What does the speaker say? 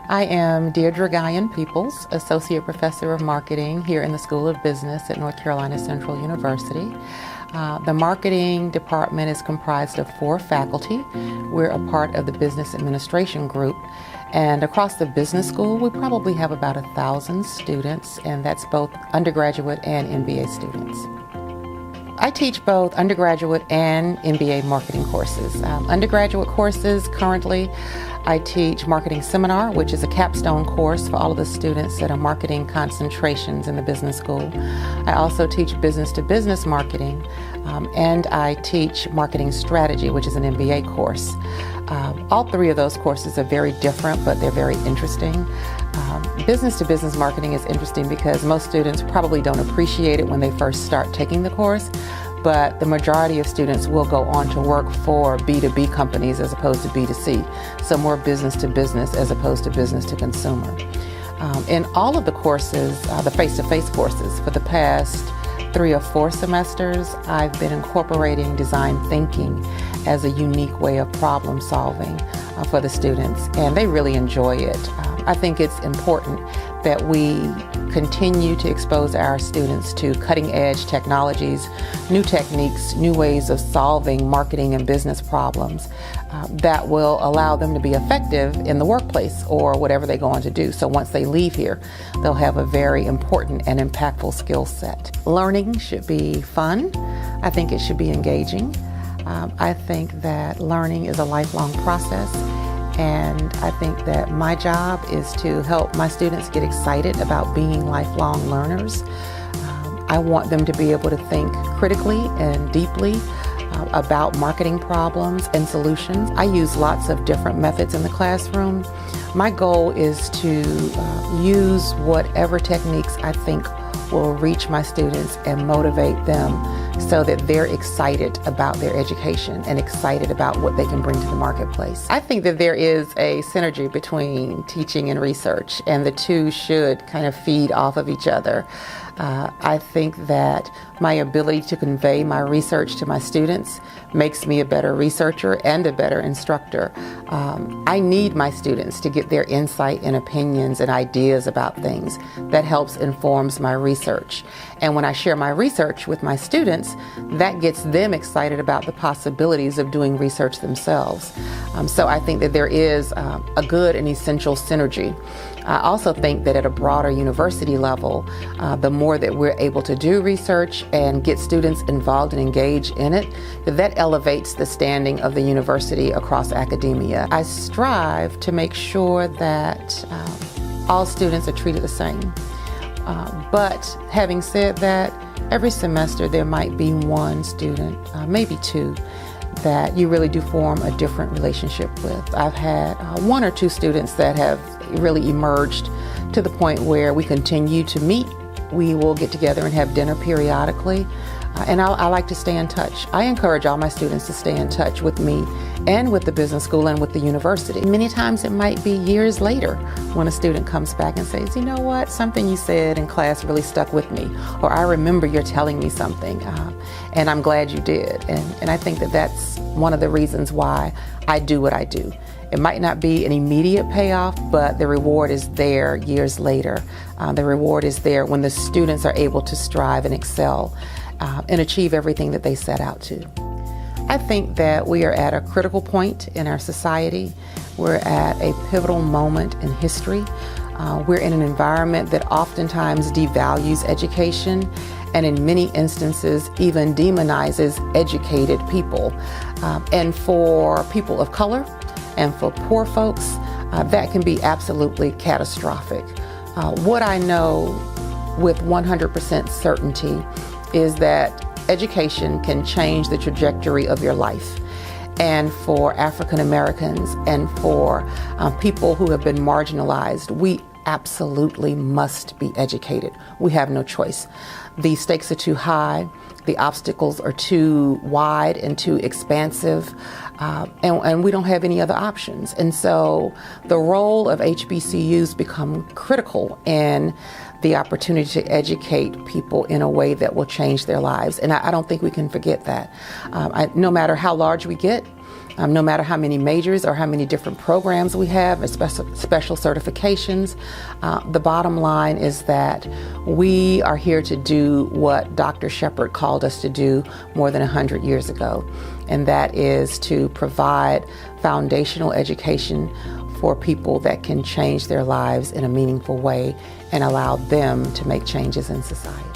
I am Deirdre Guion Peoples, Associate Professor of Marketing here in the School of Business at North Carolina Central University. The marketing department is comprised of 4 faculty. We're a part of the business administration group. And across the business school, we probably have about 1,000 students, and that's both undergraduate and MBA students. I teach both undergraduate and MBA marketing courses. Undergraduate courses, currently, I teach Marketing Seminar, which is a capstone course for all of the students that are marketing concentrations in the business school. I also teach business-to-business marketing, and I teach Marketing Strategy, which is an MBA course. All 3 of those courses are very different, but they're very interesting. Business-to-business marketing is interesting because most students probably don't appreciate it when they first start taking the course, but the majority of students will go on to work for B2B companies as opposed to B2C, so more business to business as opposed to business to consumer. In all of the courses, the face-to-face courses, for the past 3 or 4 semesters, I've been incorporating design thinking as a unique way of problem solving for the students, and they really enjoy it. I think it's important that we continue to expose our students to cutting-edge technologies, new techniques, new ways of solving marketing and business problems that will allow them to be effective in the workplace or whatever they go on to do. So once they leave here, they'll have a very important and impactful skill set. Learning should be fun. I think it should be engaging. I think that learning is a lifelong process. And I think that my job is to help my students get excited about being lifelong learners. I want them to be able to think critically and deeply about marketing problems and solutions. I use lots of different methods in the classroom. My goal is to use whatever techniques I think will reach my students and motivate them so that they're excited about their education and excited about what they can bring to the marketplace. I think that there is a synergy between teaching and research, and the 2 should kind of feed off of each other. I think that my ability to convey my research to my students makes me a better researcher and a better instructor. I need my students to get their insight and opinions and ideas about things. That helps informs my research. And when I share my research with my students, that gets them excited about the possibilities of doing research themselves. So I think that there is a good and essential synergy. I also think that at a broader university level, the more that we're able to do research and get students involved and engaged in it, that elevates the standing of the university across academia. I strive to make sure that all students are treated the same. But having said that, every semester there might be 1 student, maybe 2, that you really do form a different relationship with. I've had 1 or 2 students that have really emerged to the point where we continue to meet. We will get together and have dinner periodically, and I like to stay in touch. I encourage all my students to stay in touch with me and with the business school and with the university. Many times it might be years later when a student comes back and says, you know what, something you said in class really stuck with me, or I remember you're telling me something, and I'm glad you did. And I think that that's one of the reasons why I do what I do. It might not be an immediate payoff, but the reward is there years later. The reward is there when the students are able to strive and excel and achieve everything that they set out to. I think that we are at a critical point in our society. We're at a pivotal moment in history. We're in an environment that oftentimes devalues education and in many instances even demonizes educated people. And for people of color and for poor folks, that can be absolutely catastrophic. What I know with 100% certainty is that education can change the trajectory of your life. And for African Americans and for people who have been marginalized, we absolutely must be educated. We have no choice. The stakes are too high, the obstacles are too wide and too expansive, and we don't have any other options. And so the role of HBCUs become critical in the opportunity to educate people in a way that will change their lives. And I don't think we can forget that. No matter how large we get, No matter how many majors or how many different programs we have, special certifications, the bottom line is that we are here to do what Dr. Shepherd called us to do more than 100 years ago, and that is to provide foundational education for people that can change their lives in a meaningful way and allow them to make changes in society.